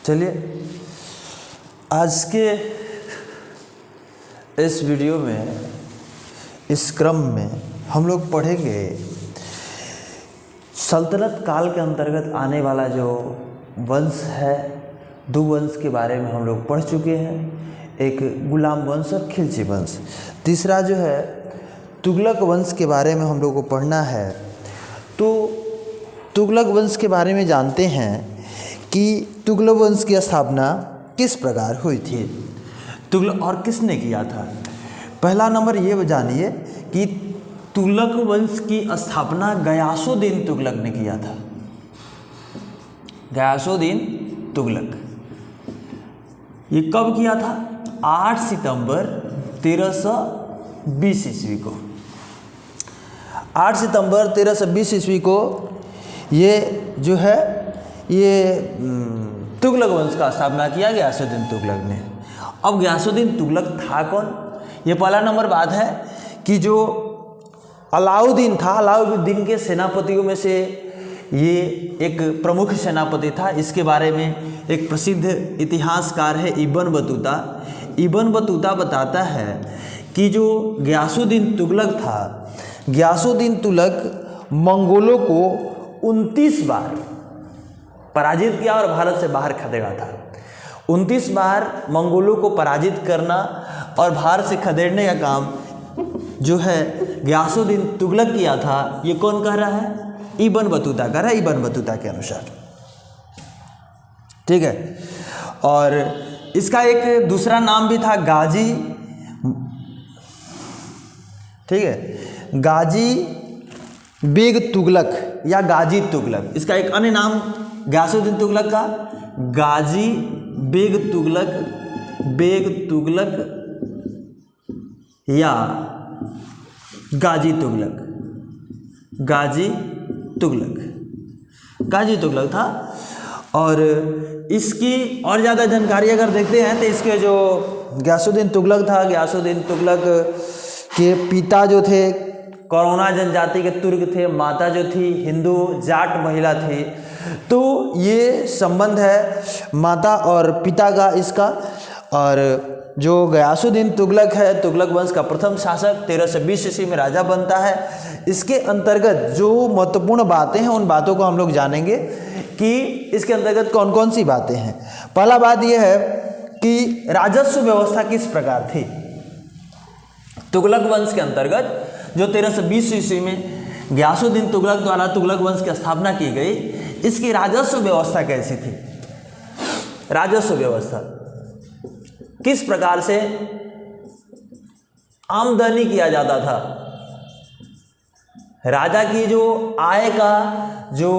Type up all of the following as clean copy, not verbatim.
चलिए आज के इस वीडियो में, इस क्रम में हम लोग पढ़ेंगे सल्तनत काल के अंतर्गत आने वाला जो वंश है, दो वंश के बारे में हम लोग पढ़ चुके हैं। एक गुलाम वंश और खिलजी वंश। तीसरा जो है तुगलक वंश के बारे में हम लोग को पढ़ना है। तो तुगलक वंश के बारे में जानते हैं कि तुगलक वंश की स्थापना किस प्रकार हुई थी, तुगलक और किसने किया था। पहला नंबर ये जानिए कि तुगलक वंश की स्थापना गयासुद्दीन तुगलक ने किया था। गयासुद्दीन तुगलक ये कब किया था? 8 सितंबर 1320 ईस्वी को। 8 सितंबर 1320 ईस्वी को ये जो है ये तुगलक वंश का स्थापना किया गयासुद्दीन तुगलक ने। अब गयासुद्दीन तुगलक था कौन? ये पहला नंबर बात है कि जो अलाउद्दीन था, अलाउद्दीन के सेनापतियों में से ये एक प्रमुख सेनापति था। इसके बारे में एक प्रसिद्ध इतिहासकार है इब्न बतूता। इब्न बतूता बताता है कि जो गयासुद्दीन तुगलक था, गयासुद्दीन तुगलक मंगोलों को 29 बार पराजित किया और भारत से बाहर खदेड़ा था। 29 बार मंगोलों को पराजित करना और भारत से खदेड़ने का काम जो है गयासुद्दीन तुगलक किया था। ये कौन कह रहा है? इब्न बतूता कह रहा है, इब्न बतूता के अनुसार। ठीक है। और इसका एक दूसरा नाम भी था गाजी। ठीक है, गाजी बेग तुगलक या गाजी तुगलक। इसका एक अन्य नाम गयासुद्दीन तुगलक का गाजी बेग तुगलक या गाजी तुगलक था। और इसकी और ज़्यादा जानकारी अगर देखते हैं तो इसके जो गयासुद्दीन तुगलक था, गयासुद्दीन तुगलक के पिता जो थे करोना जनजाति के तुर्क थे, माता जो थी हिंदू जाट महिला थी। तो ये संबंध है माता और पिता का इसका। और जो गयासुद्दीन तुगलक है, तुगलक वंश का प्रथम शासक, 1320 ईस्वी में राजा बनता है। इसके अंतर्गत जो महत्वपूर्ण बातें हैं उन बातों को हम लोग जानेंगे कि इसके अंतर्गत कौन कौन सी बातें हैं। पहला बात यह है कि राजस्व व्यवस्था किस प्रकार थी। तुगलक वंश के अंतर्गत जो 1320 ईस्वी में गयासुद्दीन तुगलक द्वारा तुगलक वंश की स्थापना की गई, इसकी राजस्व व्यवस्था कैसी थी? राजस्व व्यवस्था किस प्रकार से आमदनी किया जाता था? राजा की जो आय का जो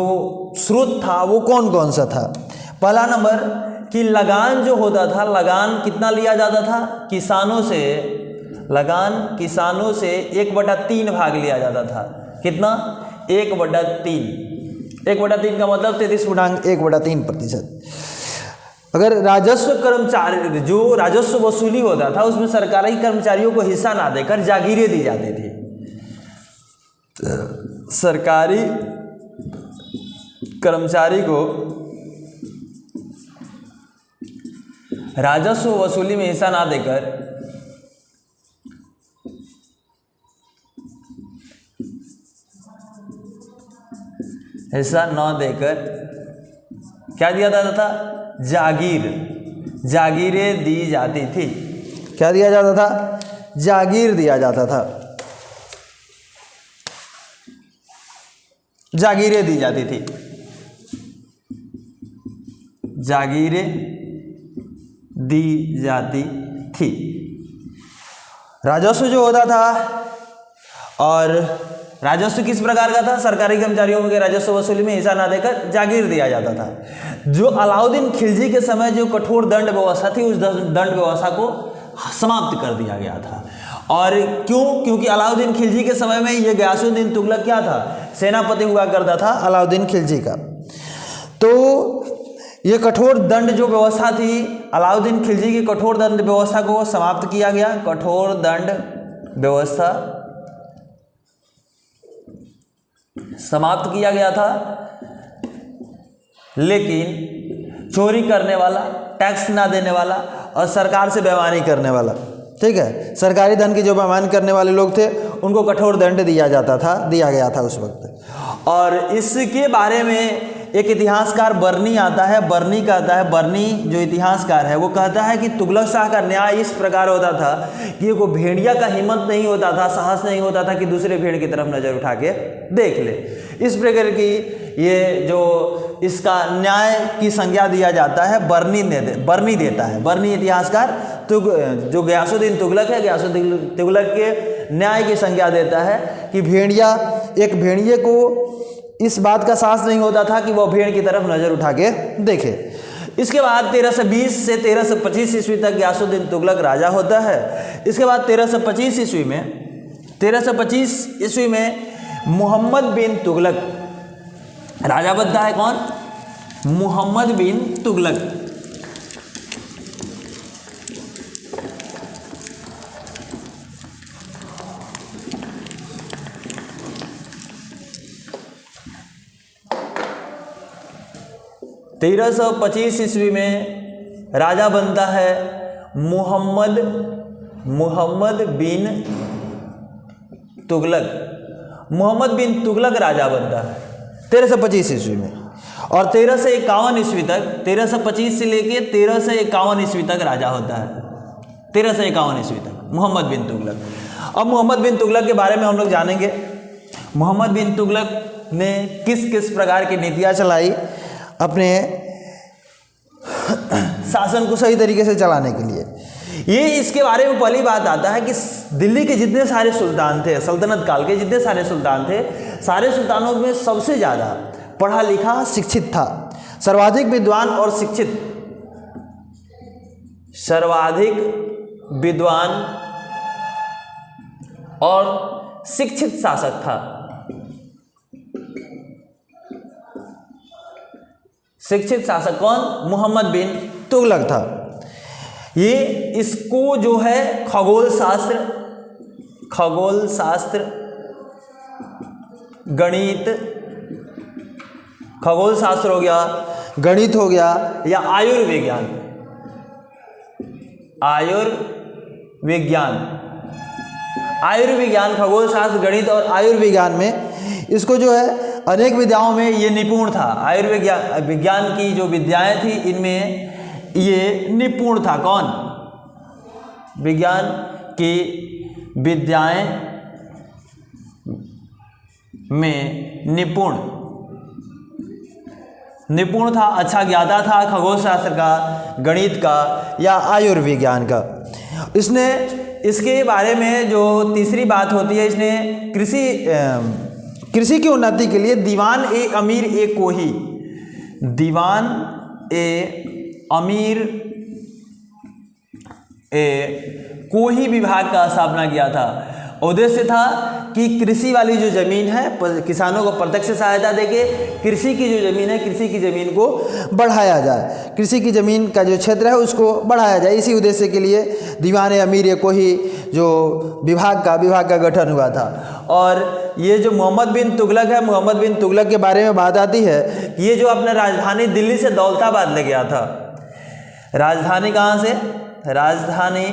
स्रोत था वो कौन कौन सा था? पहला नंबर कि लगान जो होता था, लगान कितना लिया जाता था? किसानों से लगान, किसानों से 1/3 भाग लिया जाता था। कितना? 1/3। 1/3 का मतलब 33.1/3%। अगर राजस्व कर्मचारी, जो राजस्व वसूली होता था उसमें सरकारी कर्मचारियों को हिस्सा ना देकर जागीरें दी जाती थी। सरकारी कर्मचारी को राजस्व वसूली में हिस्सा ना देकर क्या दिया जाता था? जागीरें दी जाती थी। क्या दिया जाता था? जागीर दिया जाता था। जागीरें दी जाती थी। जागीरें दी जाती थी। राजस्व जो होता था, और राजस्व किस प्रकार का था? सरकारी कर्मचारियों के राजस्व वसूली में हिस्सा ना देकर जागीर दिया जाता था। जो अलाउद्दीन खिलजी के समय जो कठोर दंड व्यवस्था थी, उस दंड व्यवस्था को समाप्त कर दिया गया था। और क्योंकि अलाउद्दीन खिलजी के समय में ये गयासुद्दीन तुगलक क्या था? सेनापति हुआ करता था अलाउद्दीन खिलजी का। तो ये कठोर दंड जो व्यवस्था थी, अलाउद्दीन खिलजी की कठोर दंड व्यवस्था को समाप्त किया गया। कठोर दंड व्यवस्था समाप्त किया गया था, लेकिन चोरी करने वाला, टैक्स ना देने वाला और सरकार से बेईमानी करने वाला, ठीक है, सरकारी धन की जो बेईमानी करने वाले लोग थे उनको कठोर दंड दिया गया था उस वक्त। और इसके बारे में एक इतिहासकार बर्नी आता है, बर्नी कहता है, बर्नी जो इतिहासकार है वो कहता है कि तुगलक शाह का न्याय इस प्रकार होता था कि को भेड़िया का हिम्मत नहीं होता था, साहस नहीं होता था कि दूसरे भेड़ की तरफ नज़र उठा के देख ले। इस प्रकार की ये जो इसका न्याय की संज्ञा दिया जाता है बर्नी देता है। बर्नी इतिहासकार जो गयासुद्दीन तुगलक है, गयासुद्दीन तुगलक के न्याय की संज्ञा देता है कि एक भेड़िए को इस बात का साहस नहीं होता था कि वह भेड़ की तरफ नज़र उठा के देखे। इसके बाद 1320 से 1325 ईस्वी तक गयासुद्दीन तुगलक राजा होता है। इसके बाद 1325 ईस्वी में मोहम्मद बिन तुगलक राजा बनता है। कौन? मोहम्मद बिन तुगलक। तेरह सौ 25 ईस्वी में राजा बनता है मोहम्मद बिन तुगलक। मोहम्मद बिन तुगलक राजा बनता है 1325 ईस्वी में। और 1351 ईस्वी तक, 1325 से लेके 1351 ईस्वी तक राजा होता है। 1351 ईस्वी तक मोहम्मद बिन तुगलक। अब मोहम्मद बिन तुगलक के बारे में हम लोग जानेंगे। मोहम्मद बिन तुगलक ने किस किस प्रकार की नीतियाँ चलाई अपने शासन को सही तरीके से चलाने के लिए। ये इसके बारे में पहली बात आता है कि दिल्ली के जितने सारे सुल्तान थे, सल्तनत काल के जितने सारे सुल्तान थे, सारे सुल्तानों में सबसे ज़्यादा पढ़ा लिखा शिक्षित था, सर्वाधिक विद्वान और शिक्षित, सर्वाधिक विद्वान और शिक्षित शासक था। शिक्षित शासक कौन? मोहम्मद बिन तुगलक था। ये इसको जो है खगोल शास्त्र, गणित, खगोल शास्त्र हो गया, गणित हो गया, या आयुर्विज्ञान, खगोल शास्त्र, गणित और आयुर्विज्ञान में इसको जो है अनेक विद्याओं में ये निपुण था। विज्ञान की जो विद्याएं थी इनमें ये निपुण था। कौन? विज्ञान की विद्याएं में निपुण था, अच्छा ज्ञाता था खगोल शास्त्र का, गणित का या आयुर्विज्ञान का। इसने इसके बारे में जो तीसरी बात होती है, इसने कृषि की उन्नति के लिए दीवान ए अमीर ए कोही विभाग का स्थापना किया था। उद्देश्य था कि कृषि वाली जो ज़मीन है, किसानों को प्रत्यक्ष सहायता देके कृषि की जो ज़मीन है, कृषि की ज़मीन को बढ़ाया जाए, कृषि की ज़मीन का जो क्षेत्र है उसको बढ़ाया जाए। इसी उद्देश्य के लिए दीवान अमीर कोही जो विभाग का गठन हुआ था। और ये जो मोहम्मद बिन तुगलक है, मोहम्मद बिन तुगलक के बारे में बात आती है, ये जो अपने राजधानी दिल्ली से दौलताबाद ले गया था। राजधानी कहाँ से? राजधानी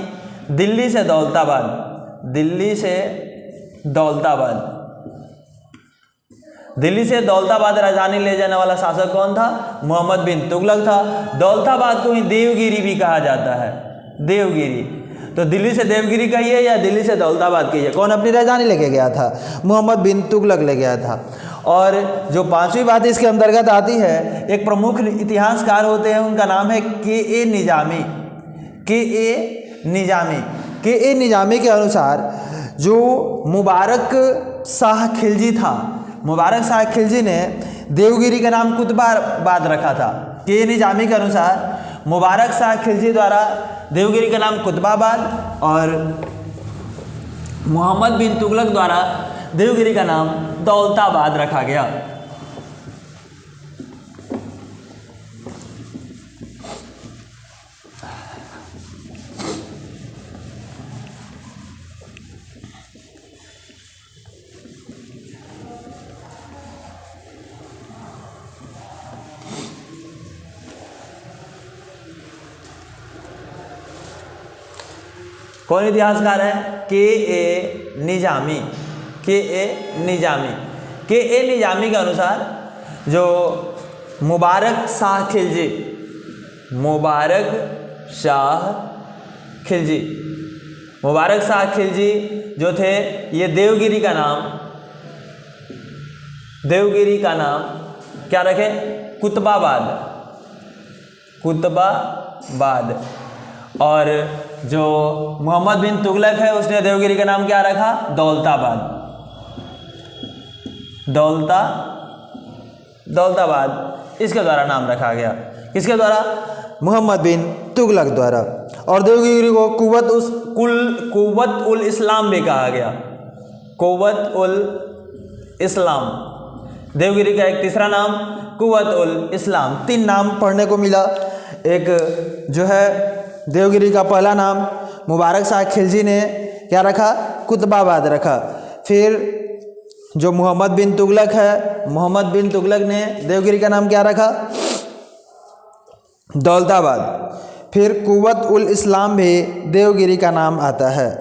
दिल्ली से दौलताबाद राजधानी ले जाने वाला शासक कौन था? मोहम्मद बिन तुगलक था। दौलताबाद को ही देवगिरी भी कहा जाता है, देवगिरी। तो दिल्ली से देवगिरी कहिए या दिल्ली से दौलताबाद कहिए, कौन अपनी राजधानी लेके गया था? मोहम्मद बिन तुगलक ले गया था। और जो पांचवी बात इसके अंतर्गत आती है, एक प्रमुख इतिहासकार होते हैं, उनका नाम है के.ए. निजामी के अनुसार जो मुबारक शाह खिलजी था, मुबारक शाह खिलजी ने देवगिरी का नाम कुतबाबाद रखा था। के निजामी के अनुसार मुबारक शाह खिलजी द्वारा देवगिरी का नाम कुतबाबाद और मोहम्मद बिन तुगलक द्वारा देवगिरी का नाम दौलताबाद रखा गया। कौन इतिहासकार है? के ए निजामी। के ए निजामी। के ए निजामी के अनुसार जो मुबारक शाह खिलजी, मुबारक शाह खिलजी, मुबारक शाह खिलजी जो थे, ये देवगिरी का नाम, देवगिरी का नाम क्या रखे? कुतबाबाद, कुतबाबाद। और जो मोहम्मद बिन तुगलक है उसने देवगिरी का नाम क्या रखा? दौलताबाद, दौलताबाद इसके द्वारा नाम रखा गया। किसके द्वारा? मोहम्मद बिन तुगलक द्वारा। और देवगिरी को कुव्वत उल इस्लाम भी कहा गया, कुव्वत उल इस्लाम। देवगिरी का एक तीसरा नाम कुव्वत उल इस्लाम। 3 नाम पढ़ने को मिला। एक जो है देवगिरी का पहला नाम मुबारक शाह खिलजी ने क्या रखा? कुतबाबाद रखा। फिर जो मोहम्मद बिन तुगलक है, मोहम्मद बिन तुगलक ने देवगिरी का नाम क्या रखा? दौलताबाद। फिर कुव्वत उल इस्लाम भी देवगिरी का नाम आता है।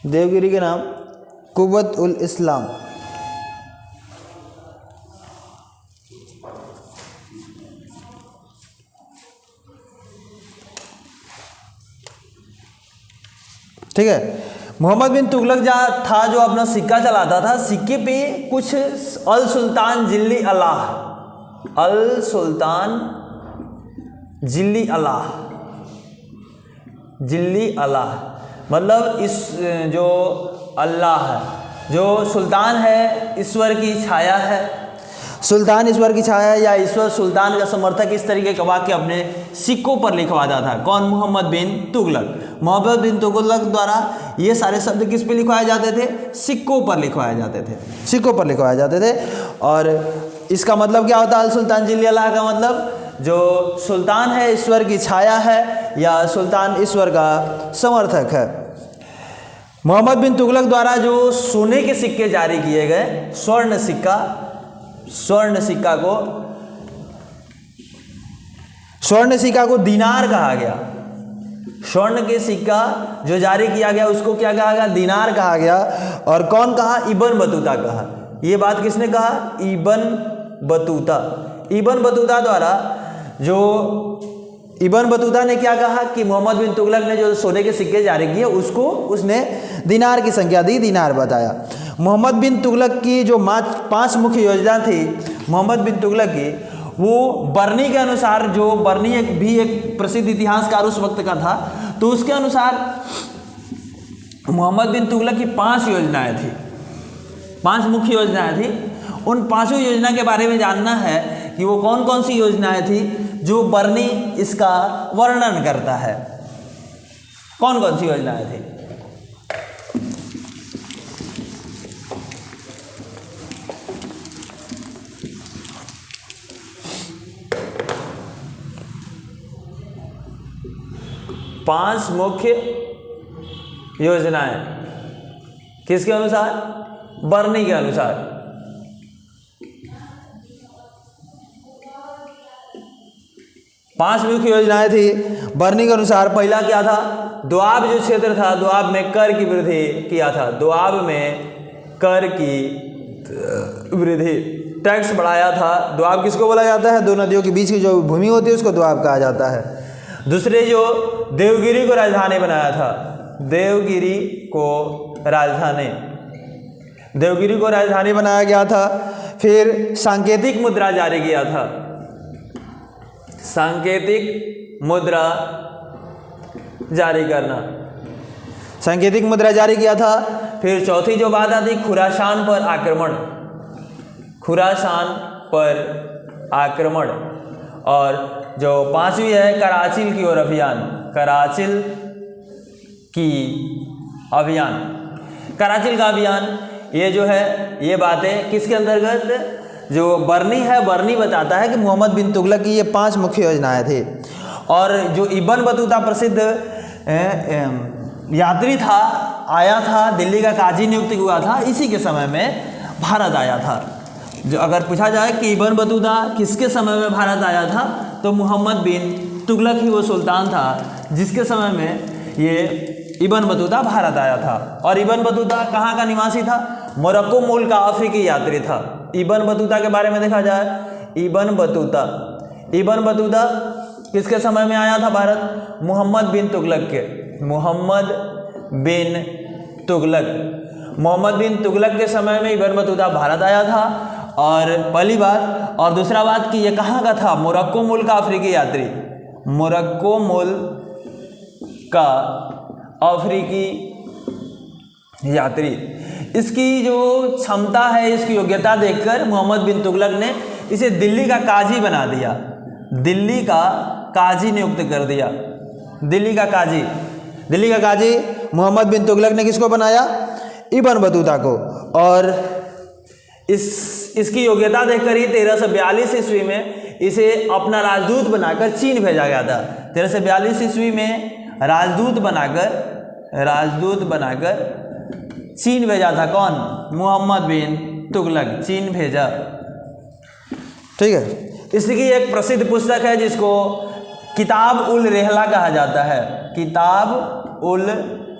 देवगिरी के नाम कुव्वत उल इस्लाम। ठीक है। मोहम्मद बिन तुगलक था जो अपना सिक्का चलाता था, सिक्के पे कुछ अल सुल्तान जिल्ली अलाह, अल सुल्तान जिल्ली अलाह, जिल्ली अलाह मतलब इस जो अल्लाह है, जो सुल्तान है, ईश्वर की छाया है, सुल्तान ईश्वर की छाया है या ईश्वर सुल्तान का समर्थक, इस तरीके का वाक्य अपने सिक्कों पर लिखवाता था। कौन? मोहम्मद बिन तुगलक। मोहम्मद बिन तुगलक द्वारा ये सारे शब्द किस पे लिखवाए जाते थे? सिक्कों पर लिखवाए जाते थे, सिक्कों पर लिखवाए जाते थे। और इसका मतलब क्या होता है? अल सुल्तान जिल्ली अल्लाह का मतलब जो सुल्तान है ईश्वर की छाया है या सुल्तान ईश्वर का समर्थक है। मोहम्मद बिन तुगलक द्वारा जो सोने के सिक्के जारी किए गए, स्वर्ण सिक्का, स्वर्ण सिक्का को दीनार कहा गया। स्वर्ण के सिक्का जो जारी किया गया उसको क्या कहा गया? दीनार कहा गया। और कौन कहा? इब्न बतूता कहा। ये बात किसने कहा? Ibn Battuta. इब्न बतूता द्वारा जो इब्न बतूता ने क्या कहा कि मोहम्मद बिन तुगलक ने जो सोने के सिक्के जारी किए उसको उसने दीनार की संख्या दी, दीनार बताया। मोहम्मद बिन तुगलक की जो 5 मुख्य योजना थी मोहम्मद बिन तुगलक की, वो बर्नी के अनुसार, जो बर्नी एक प्रसिद्ध इतिहासकार उस वक्त का था, तो उसके अनुसार मोहम्मद बिन तुगलक की 5 योजनाएं थी, 5 मुख्य योजनाएं थी। उन 5 योजना के बारे में जानना है कि वो कौन कौन सी योजनाएं थी जो बर्नी इसका वर्णन करता है। कौन कौन सी योजनाएं थी? पांच मुख्य योजनाएं किसके अनुसार? बर्नी के अनुसार। पांच मुख्य योजनाएं थी बर्नी के अनुसार। पहला क्या था? दोआब जो क्षेत्र था, दोआब में कर की वृद्धि किया था, दोआब में कर की वृद्धि, टैक्स बढ़ाया था। दोआब किसको बोला जाता है? 2 नदियों के बीच की जो भूमि होती है उसको दोआब कहा जाता है। दूसरे जो देवगिरी को राजधानी बनाया था, देवगिरी को राजधानी बनाया गया था। फिर सांकेतिक मुद्रा जारी किया था, सांकेतिक मुद्रा जारी करना, सांकेतिक मुद्रा जारी किया था। फिर चौथी जो बात आती, खुरासान पर आक्रमण, खुरासान पर आक्रमण। और जो 5वीं है कराचिल की ओर अभियान, कराचिल की अभियान, कराचिल का अभियान। ये जो है ये बातें किसके अंतर्गत? जो बर्नी है, बर्नी बताता है कि मोहम्मद बिन तुगलक की ये 5 मुख्य योजनाएं थी। और जो इब्न बतूता प्रसिद्ध यात्री था, आया था, दिल्ली का काजी नियुक्त हुआ था, इसी के समय में भारत आया था। जो अगर पूछा जाए कि इब्न बतूता किसके समय में भारत आया था, तो मोहम्मद बिन तुगलक ही वो सुल्तान था जिसके समय में ये इब्न बतूता भारत आया था। और इब्न बतूता कहाँ का निवासी था? मोरक्को मूल का अफ्रीकी यात्री था। इब्न बतूता के बारे में देखा जाए, इब्न बतूता किसके समय में आया था भारत? मोहम्मद बिन तुगलक के। मोहम्मद बिन तुगलक के समय में इब्न बतूता भारत आया था, और पहली बात। और दूसरा बात कि ये कहाँ का था? मोरक्को मूल का अफ्रीकी यात्री, मोरक्को मूल का अफ्रीकी यात्री। इसकी जो क्षमता है, इसकी योग्यता देखकर मोहम्मद बिन तुगलक ने इसे दिल्ली का काजी बना दिया, दिल्ली का काजी नियुक्त कर दिया। दिल्ली का काजी मोहम्मद बिन तुगलक ने किसको बनाया? इब्न बतूता को। और इसकी योग्यता देखकर ही 1342 ईस्वी में इसे अपना राजदूत बनाकर चीन भेजा गया था। 1342 ईस्वी में राजदूत बनाकर चीन भेजा था। कौन? मोहम्मद बिन तुगलक, चीन भेजा। ठीक है। इसकी एक प्रसिद्ध पुस्तक है जिसको किताब उल रेहला कहा जाता है। किताब उल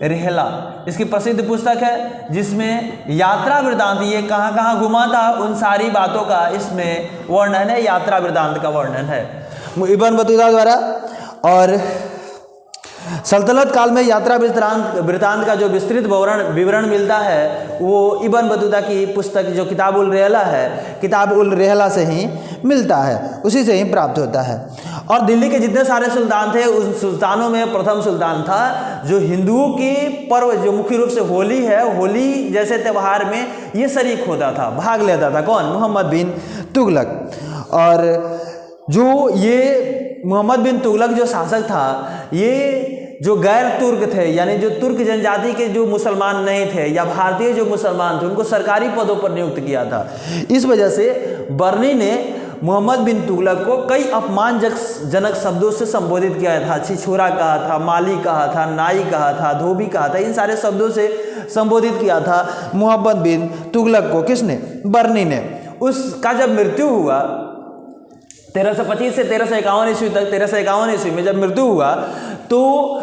रेहला इसकी प्रसिद्ध पुस्तक है, जिसमें यात्रा वृत्तांत, ये कहाँ कहाँ घुमा था उन सारी बातों का इसमें वर्णन है, यात्रा वृत्तांत का वर्णन है इब्न बतूता द्वारा। और सल्तनत काल में यात्रा वृत्तांत का जो विस्तृत विवरण मिलता है वो इब्न बतूता की पुस्तक जो किताब उल रेहला है, किताब उल रेहला से ही मिलता है, उसी से ही प्राप्त होता है। और दिल्ली के जितने सारे सुल्तान थे, उन सुल्तानों में प्रथम सुल्तान था जो हिंदुओं की पर्व जो मुख्य रूप से होली है, होली जैसे त्यौहार में ये शरीक होता था, भाग लेता था। कौन? मोहम्मद बिन तुगलक। और जो ये मोहम्मद बिन तुगलक जो शासक था, ये जो गैर तुर्क थे, यानी जो तुर्क जनजाति के जो मुसलमान नहीं थे या भारतीय जो मुसलमान थे, उनको सरकारी पदों पर नियुक्त किया था। इस वजह से बर्नी ने मोहम्मद बिन तुगलक को कई अपमानजनक शब्दों से संबोधित किया था। छिछोरा कहा था, माली कहा था, नाई कहा था, धोबी कहा था, इन सारे शब्दों से संबोधित किया था मोहम्मद बिन तुगलक को। किसने? बर्नी ने। उसका जब मृत्यु हुआ 1325 से 1351 ईस्वी तक, 1351 ईस्वी में जब मृत्यु हुआ तो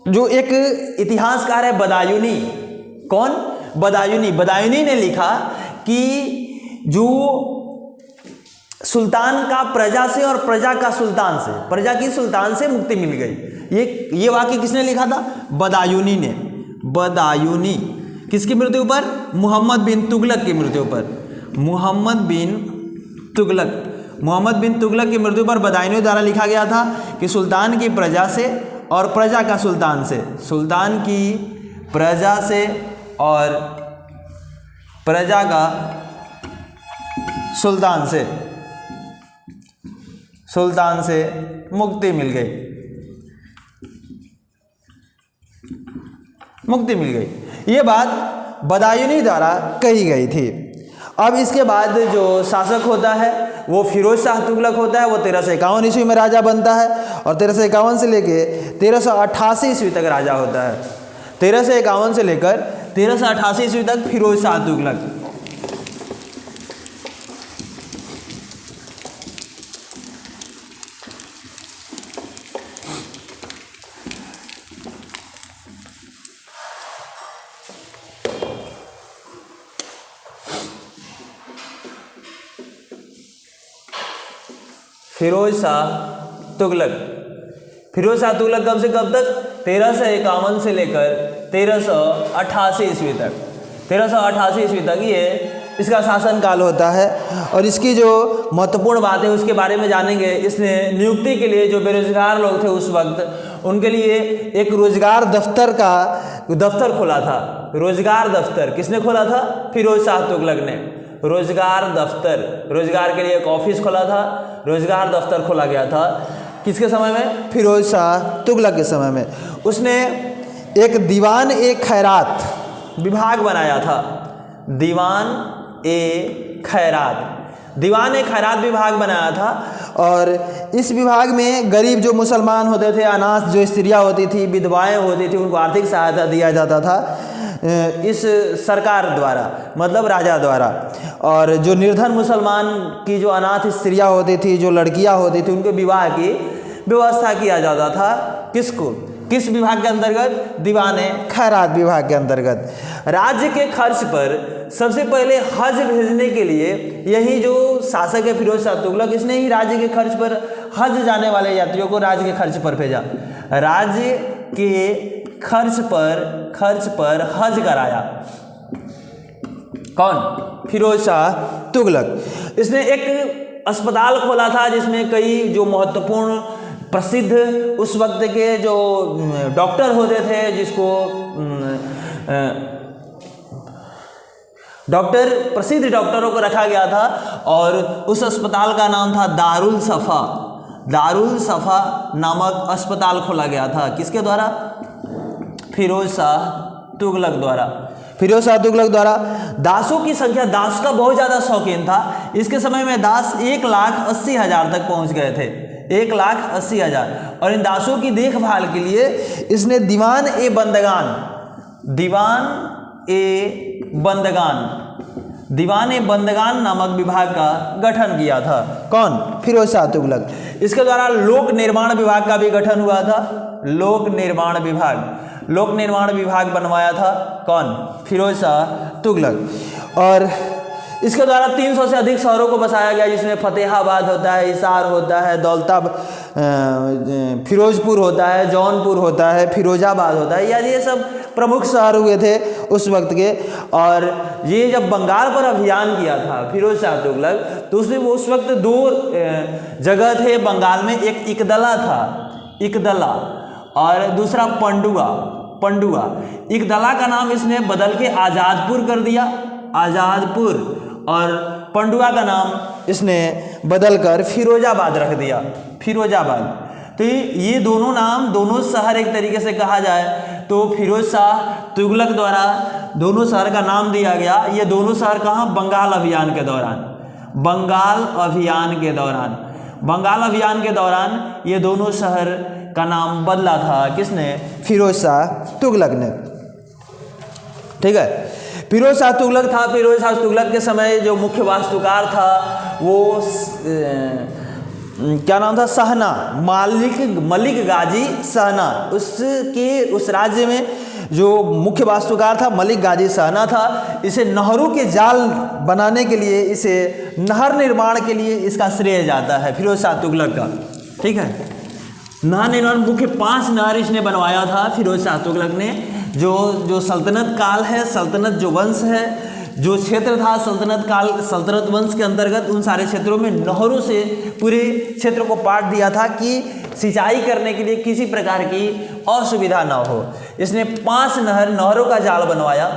जो एक इतिहासकार है बदायूनी, कौन? बदायूनी ने लिखा कि जो सुल्तान का प्रजा से और प्रजा का सुल्तान से, प्रजा की सुल्तान से मुक्ति मिल गई। ये वाक्य किसने लिखा था? बदायूनी ने। बदायूनी किसकी मृत्यु पर? मोहम्मद बिन तुगलक की मृत्यु पर। मोहम्मद बिन तुगलक की मृत्यु पर बदायूनी द्वारा लिखा गया था कि सुल्तान की प्रजा से और प्रजा का सुल्तान से, सुल्तान की प्रजा से और प्रजा का सुल्तान से मुक्ति मिल गई। ये बात बदायूनी द्वारा कही गई थी। अब इसके बाद जो शासक होता है वो फिरोज शाह तुगलक होता है। वो 1351 ईस्वी में राजा बनता है और 1351 से लेके 1388 ईस्वी तक राजा होता है। 1351 से लेकर 1388 ईस्वी तक फिरोज शाह तुगलक। फिरोज शाह तुगलक कब से कब तक? 1351 से लेकर 1388 ईस्वी तक। 1388 ईस्वी तक ये इसका शासनकाल होता है। और इसकी जो महत्वपूर्ण बात है उसके बारे में जानेंगे। इसने नियुक्ति के लिए जो बेरोजगार लोग थे उस वक्त, उनके लिए एक रोजगार दफ्तर खोला था। रोजगार दफ्तर किसने खोला था? फिरोज शाह तुगलक ने। रोजगार दफ्तर, रोजगार के लिए एक ऑफिस खोला था, रोजगार दफ्तर खोला गया था। किसके समय में? फिरोज शाह तुगलक के समय में। उसने एक दीवान एक खैरात विभाग बनाया था। दीवान ए खैरात, दीवान ए खैरात विभाग बनाया था। और इस विभाग में गरीब जो मुसलमान होते थे, अनाथ जो स्त्रियां होती थी, विधवाएं होती थी, उनको आर्थिक सहायता दिया जाता था इस सरकार द्वारा, मतलब राजा द्वारा। और जो निर्धन मुसलमान की जो अनाथ स्त्रियां होती थी, जो लड़कियां होती थी, उनके विवाह की व्यवस्था किया जाता था। किसको, किस विभाग के अंतर्गत? दीवान ए खैरात विभाग के अंतर्गत। राज्य के खर्च पर सबसे पहले हज भेजने के लिए यही जो शासक है फिरोज शाह तुगलक, इसने ही राज्य के खर्च पर हज जाने वाले यात्रियों को राज्य के खर्च पर भेजा। राज्य के खर्च पर हज कराया। कौन? फिरोज शाह तुगलक। इसने एक अस्पताल खोला था जिसमें कई जो महत्वपूर्ण प्रसिद्ध उस वक्त के जो डॉक्टर होते थे, जिसको प्रसिद्ध डॉक्टरों को रखा गया था। और उस अस्पताल का नाम था दारुल सफ़ा। दारुल सफ़ा नामक अस्पताल खोला गया था। किसके द्वारा? फिरोज शाह तुगलक द्वारा। फिरोज शाह तुगलक द्वारा। दासों की संख्या, दास का बहुत ज़्यादा शौकीन था। इसके समय में दास 1,80,000 तक पहुंच गए थे, 1,80,000। और इन दासों की देखभाल के लिए इसने दीवान ए बंदगान नामक विभाग का गठन किया था। कौन? फिरोज शाह तुगलक। इसके द्वारा लोक निर्माण विभाग का भी गठन हुआ था। लोक निर्माण विभाग बनवाया था। कौन? फिरोज शाह तुगलक। और इसके द्वारा 300 से अधिक शहरों को बसाया गया, जिसमें फतेहाबाद होता है, हिसार होता है, फिरोजपुर होता है, जौनपुर होता है, फिरोजाबाद होता है, यानी ये सब प्रमुख शहर हुए थे उस वक्त के। और ये जब बंगाल पर अभियान किया था फिरोज शाह तुगलक, तो उसमें उस वक्त 2 जगह थे बंगाल में। एक इकदला और दूसरा पंडुआ। इकदला का नाम इसने बदल के आज़ादपुर कर दिया, आज़ादपुर। और पंडुआ का नाम इसने बदलकर फिरोजाबाद रख दिया, फिरोजाबाद। तो ये दोनों नाम, दोनों शहर एक तरीके से कहा जाए तो फिरोज शाह तुगलक द्वारा दोनों शहर का नाम दिया गया। ये दोनों शहर कहाँ? बंगाल अभियान के दौरान ये दोनों शहर का नाम बदला था। किसने? फिरोज शाह तुगलक ने। ठीक है, फिरोज शाह तुगलक था। फिरोज शाह तुगलक के समय जो मुख्य वास्तुकार था वो क्या नाम था? सहना, मलिक गाजी सहना। उस राज्य में जो मुख्य वास्तुकार था मलिक गाजी सहना था। इसे नहरों के जाल बनाने के लिए, इसे नहर निर्माण के लिए इसका श्रेय जाता है फिरोज शाह तुगलक का। ठीक है, नहर निर्माण मुख्य 5 नहर इसने बनवाया था फिरोज शाह तुगलक ने। जो सल्तनत काल है, सल्तनत जो वंश है, जो क्षेत्र था सल्तनत वंश के अंतर्गत, उन सारे क्षेत्रों में नहरों से पूरे क्षेत्र को पाट दिया था कि सिंचाई करने के लिए किसी प्रकार की असुविधा ना हो। इसने 5 नहरों का जाल बनवाया,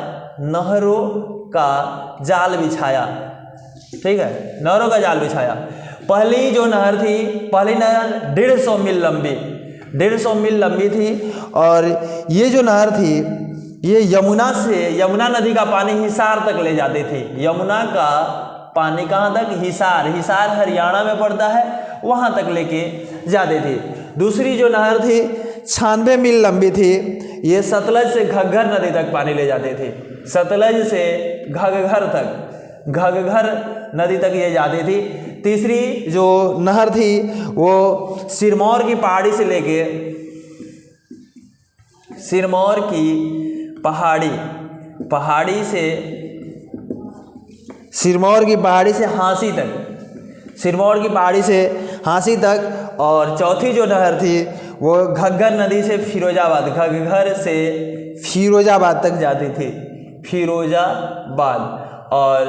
नहरों का जाल बिछाया। ठीक है, नहरों का जाल बिछाया। पहली जो नहर थी, पहली नहर 150 मील लंबी थी। और ये जो नहर थी ये यमुना नदी का पानी हिसार तक ले जाती थी। यमुना का पानी कहाँ तक? हिसार हरियाणा में पड़ता है, वहाँ तक लेके जाती थी। दूसरी जो नहर थी 96 मील लंबी थी। ये सतलज से घग्घर नदी तक पानी ले जाती थी। सतलज से घग्घर नदी तक ये जाती थी। तीसरी जो नहर थी वो सिरमौर की पहाड़ी से लेके हांसी तक। और चौथी जो नहर थी वो घग्घर नदी से फिरोजाबाद तक जाती थी, फिरोजाबाद। और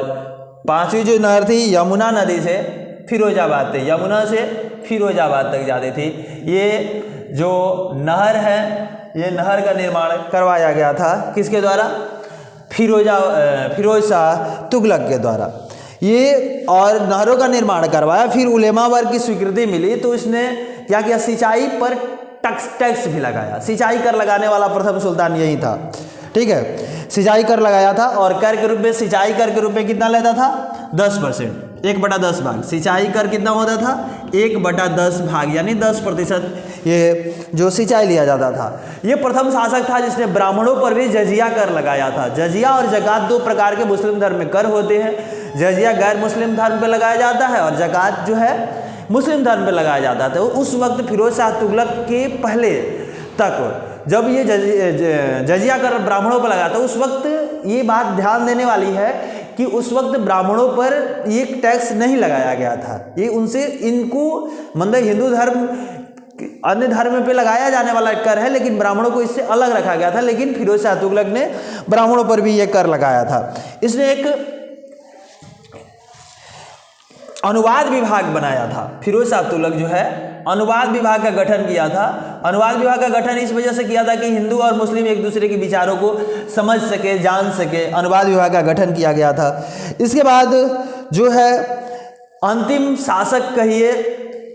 5वीं जो नहर थी यमुना नदी से फिरोजाबाद तक, यमुना से फिरोजाबाद तक जाती थी। ये जो नहर है, ये नहर का निर्माण करवाया गया था किसके द्वारा? फिरोज शाह तुगलक के द्वारा। ये और नहरों का निर्माण करवाया। फिर उलेमा वर्ग की स्वीकृति मिली तो इसने क्या किया? सिंचाई पर टैक्स भी लगाया। सिंचाई कर लगाने वाला प्रथम सुल्तान यही था। ठीक है, सिंचाई कर लगाया था और कर के रूप में, सिंचाई कर के रूप में कितना लेता था 10%, 1/10 भाग। सिंचाई कर कितना होता था 1/10 भाग, यानी 10% ये जो सिंचाई लिया जाता था। ये प्रथम शासक था जिसने ब्राह्मणों पर भी जजिया कर लगाया था। जजिया और जकात दो प्रकार के मुस्लिम धर्म में कर होते हैं। जजिया गैर मुस्लिम धर्म पे लगाया जाता है और जकात जो है मुस्लिम धर्म पे लगाया जाता था। उस वक्त फिरोज शाह तुगलक के पहले तक जब ये जजिया कर ब्राह्मणों पर लगा था, उस वक्त ये बात ध्यान देने वाली है कि उस वक्त ब्राह्मणों पर ये टैक्स नहीं लगाया गया था। ये उनसे, इनको मतलब हिंदू धर्म अन्य धर्म पे लगाया जाने वाला कर है, लेकिन ब्राह्मणों को इससे अलग रखा गया था। लेकिन फिरोज शाह तुगलक ने ब्राह्मणों पर भी ये कर लगाया था। इसने एक अनुवाद विभाग बनाया था। फिरोज शाह तुगलक जो है अनुवाद विभाग का गठन किया था। अनुवाद विभाग का गठन इस वजह से किया था कि हिंदू और मुस्लिम एक दूसरे के विचारों को समझ सके, जान सके। अनुवाद विभाग का गठन किया गया था। इसके बाद जो है अंतिम शासक कहिए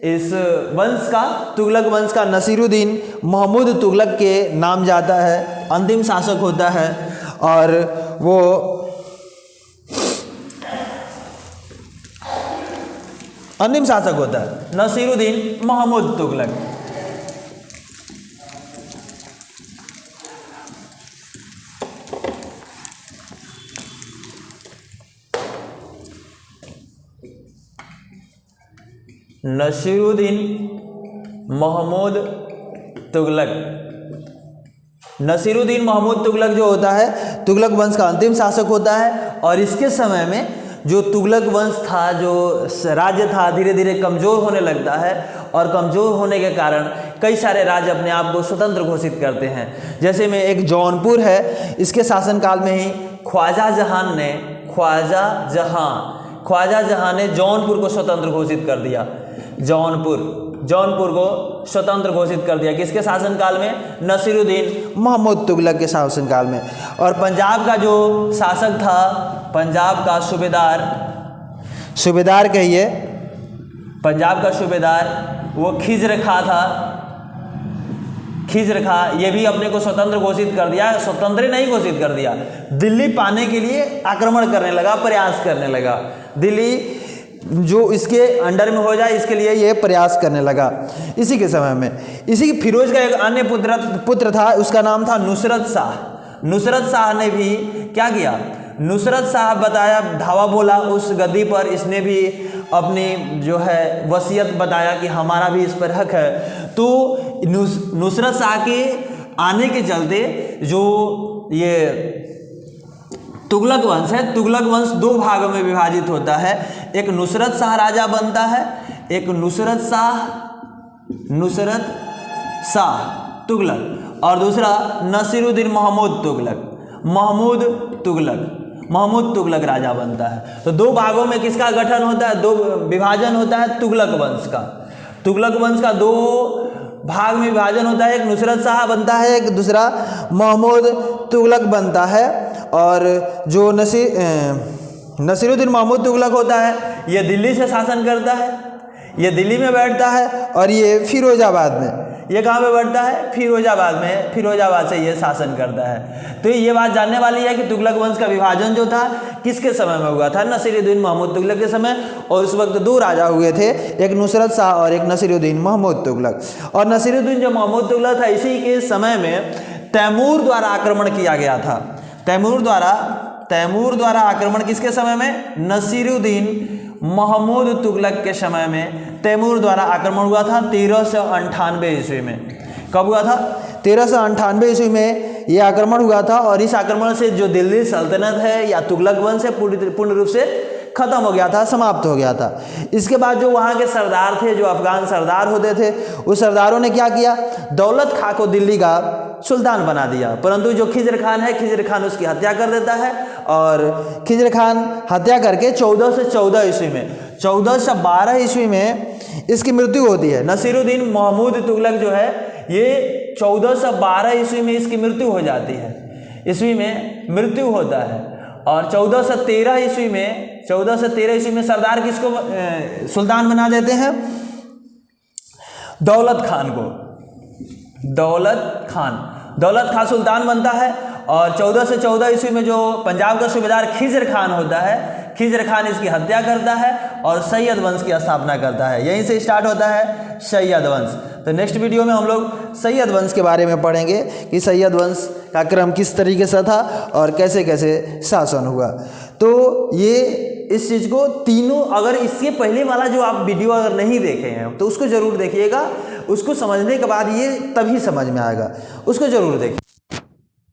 इस वंश का, तुगलक वंश का, नसीरुद्दीन महमूद तुगलक के नाम जाता है। अंतिम शासक होता है और वो अंतिम शासक होता है नसीरुद्दीन महमूद तुगलक। नसीरुद्दीन महमूद तुगलक। नसीरुद्दीन महमूद तुगलक जो होता है तुगलक वंश का अंतिम शासक होता है। और इसके समय में जो तुगलक वंश था, जो राज्य था, धीरे धीरे कमज़ोर होने लगता है और कमज़ोर होने के कारण कई सारे राज्य अपने आप को स्वतंत्र घोषित करते हैं। जैसे में एक जौनपुर है, इसके शासनकाल में ही ख्वाजा जहां ने जौनपुर को स्वतंत्र घोषित कर दिया। जौनपुर को स्वतंत्र घोषित कर दिया। किसके शासनकाल में? नसीरुद्दीन महमूद तुगलक के शासनकाल में। और पंजाब का जो शासक था, पंजाब का सूबेदार कहिए, पंजाब का सूबेदार वो खिज्र खां था। खिज्र खां ये भी अपने को स्वतंत्र घोषित कर दिया। स्वतंत्र नहीं घोषित कर दिया, दिल्ली पाने के लिए आक्रमण करने लगा, प्रयास करने लगा। दिल्ली जो इसके अंडर में हो जाए इसके लिए ये प्रयास करने लगा। इसी के समय में इसी फिरोज का एक अन्य पुत्र था, उसका नाम था नुसरत शाह। नुसरत शाह ने भी क्या किया? नुसरत शाह बताया, धावा बोला उस गद्दी पर। इसने भी अपनी जो है वसीयत बताया कि हमारा भी इस पर हक है। तो नुसरत शाह के आने के चलते जो ये तुगलक वंश है, तुगलक वंश दो भागों में विभाजित होता है। एक नुसरत शाह राजा बनता है, एक नुसरत शाह तुगलक, और दूसरा नसीरुद्दीन महमूद तुगलक राजा बनता है। तो दो भागों में किसका गठन होता है? दो विभाजन होता है तुगलक वंश का। तुगलक वंश का दो भाग में विभाजन होता है, एक नुसरत शाह बनता है, एक दूसरा महमूद तुगलक बनता है। और जो नसीरुद्दीन महमूद तुगलक होता है ये दिल्ली से शासन करता है, ये दिल्ली में बैठता है। और ये फिरोजाबाद में, ये कहाँ पे बैठता है? फिरोजाबाद में, फिरोजाबाद से ये शासन करता है। तो ये बात जानने वाली है कि तुगलक वंश का विभाजन जो था किसके समय में हुआ था? नसीरुद्दीन महमूद तुगलक के समय। और उस वक्त दो राजा हुए थे, एक नुसरत शाह और एक नसीरुद्दीन महमूद तुगलक। और नसीरुद्दीन जो महमूद तुगलक था, इसी के समय में तैमूर द्वारा आक्रमण किया गया था। तैमूर द्वारा आक्रमण किसके समय में? नसीरुद्दीन महमूद तुगलक के समय में तैमूर द्वारा आक्रमण हुआ था 1398 ईस्वी में। कब हुआ था? 1398 ईस्वी में ये आक्रमण हुआ था। और इस आक्रमण से जो दिल्ली सल्तनत है या तुगलक वंश है पूर्ण रूप से खत्म हो गया था, समाप्त हो गया था। इसके बाद जो वहाँ के सरदार थे, जो अफगान सरदार होते थे, उस सरदारों ने क्या किया? दौलत खां को दिल्ली का सुल्तान बना दिया। परंतु जो खिज्र खान है, खिज्र खान उसकी हत्या कर देता है। और खिज्र खान हत्या करके 1414 ईस्वी में, 1412 ईस्वी में इसकी मृत्यु होती है। नसीरुद्दीन महमूद तुगलक जो है ये 1412 ईस्वी में इसकी मृत्यु हो जाती है, ईस्वी में मृत्यु होता है। और 1413 ईस्वी में सरदार किसको सुल्तान बना देते हैं? दौलत खान को। दौलत खान सुल्तान बनता है। और 1414 ईस्वी में जो पंजाब का सूबेदार खिजर खान होता है, खिजर खान इसकी हत्या करता है और सैयद वंश की स्थापना करता है। यहीं से स्टार्ट होता है सैयद वंश। तो नेक्स्ट वीडियो में हम लोग सैयद वंश के बारे में पढ़ेंगे कि सैयद वंश का क्रम किस तरीके से था और कैसे कैसे शासन हुआ। तो ये इस चीज़ को तीनों, अगर इसके पहले वाला जो आप वीडियो अगर नहीं देखे हैं तो उसको ज़रूर देखिएगा, उसको समझने के बाद ये तभी समझ में आएगा, उसको ज़रूर देखिए।